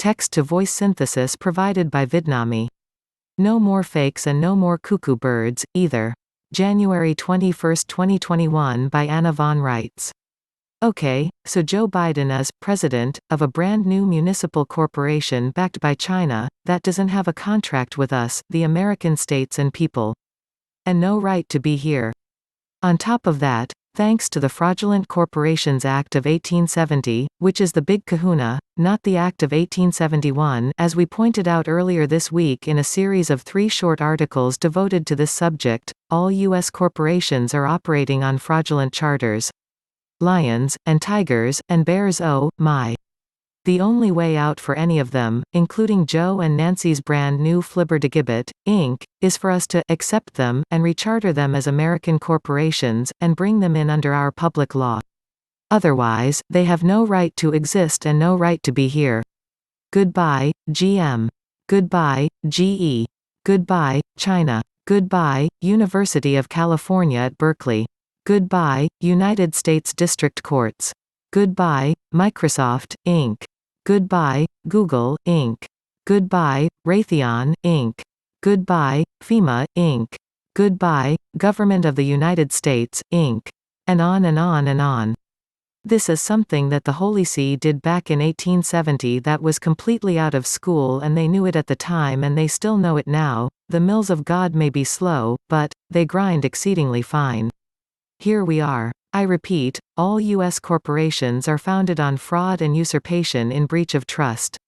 text-to-voice synthesis provided by Vidnami. No more fakes and no more cuckoo birds, either. January 21, 2021 by Anna von Reitz. Okay, so Joe Biden is president of a brand new municipal corporation backed by China that doesn't have a contract with us, the American states and people. And no right to be here. On top of that, thanks to the Fraudulent Corporations Act of 1870, which is the Big Kahuna, not the Act of 1871, as we pointed out earlier this week in a series of 3 short articles devoted to this subject, all U.S. corporations are operating on fraudulent charters. Lions, and tigers, and bears, oh, my. The only way out for any of them, including Joe and Nancy's brand new Flibberdegibit, Inc., is for us to accept them and recharter them as American corporations, and bring them in under our public law. Otherwise, they have no right to exist and no right to be here. Goodbye, GM. Goodbye, GE. Goodbye, China. Goodbye, University of California at Berkeley. Goodbye, United States District Courts. Goodbye, Microsoft, Inc. Goodbye, Google, Inc. Goodbye, Raytheon, Inc. Goodbye, FEMA, Inc. Goodbye, Government of the United States, Inc. And on and on and on. This is something that the Holy See did back in 1870 that was completely out of school, and they knew it at the time and they still know it now. The mills of God may be slow, but they grind exceedingly fine. Here we are. I repeat, all U.S. corporations are founded on fraud and usurpation in breach of trust.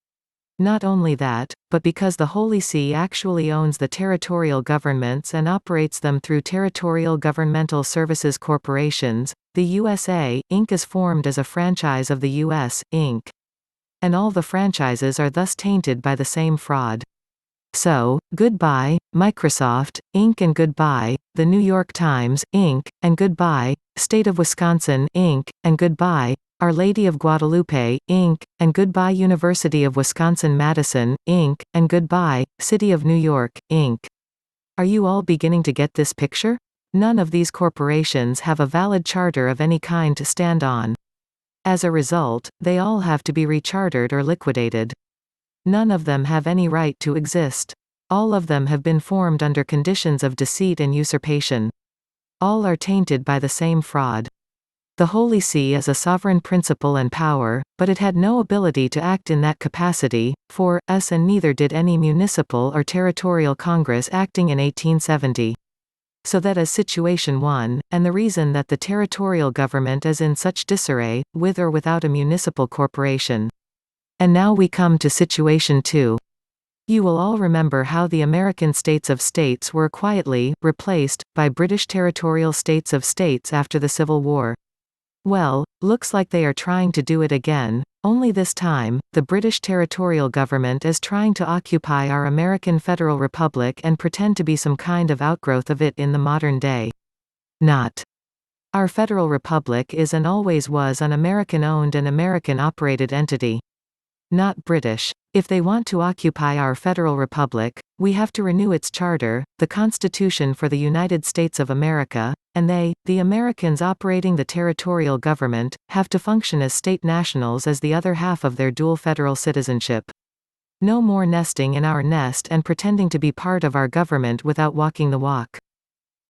Not only that, but because the Holy See actually owns the territorial governments and operates them through Territorial Governmental Services Corporations, the USA, Inc. is formed as a franchise of the U.S., Inc. And all the franchises are thus tainted by the same fraud. So, goodbye, Microsoft, Inc. and goodbye, the New York Times, Inc., and goodbye, State of Wisconsin, Inc., and goodbye, Our Lady of Guadalupe, Inc., and goodbye University of Wisconsin-Madison, Inc., and goodbye, City of New York, Inc. Are you all beginning to get this picture? None of these corporations have a valid charter of any kind to stand on. As a result, they all have to be rechartered or liquidated. None of them have any right to exist. All of them have been formed under conditions of deceit and usurpation. All are tainted by the same fraud. The Holy See is a sovereign principle and power, but it had no ability to act in that capacity, for us, and neither did any municipal or territorial Congress acting in 1870. So that is situation 1, and the reason that the territorial government is in such disarray, with or without a municipal corporation. And now we come to situation 2. You will all remember how the American states of states were quietly replaced by British territorial states of states after the Civil War. Well, looks like they are trying to do it again, only this time, the British territorial government is trying to occupy our American Federal Republic and pretend to be some kind of outgrowth of it in the modern day. Not. Our Federal Republic is and always was an American-owned and American-operated entity. Not British. If they want to occupy our Federal Republic, we have to renew its charter, the Constitution for the United States of America, and they, the Americans operating the territorial government, have to function as state nationals as the other half of their dual federal citizenship. No more nesting in our nest and pretending to be part of our government without walking the walk.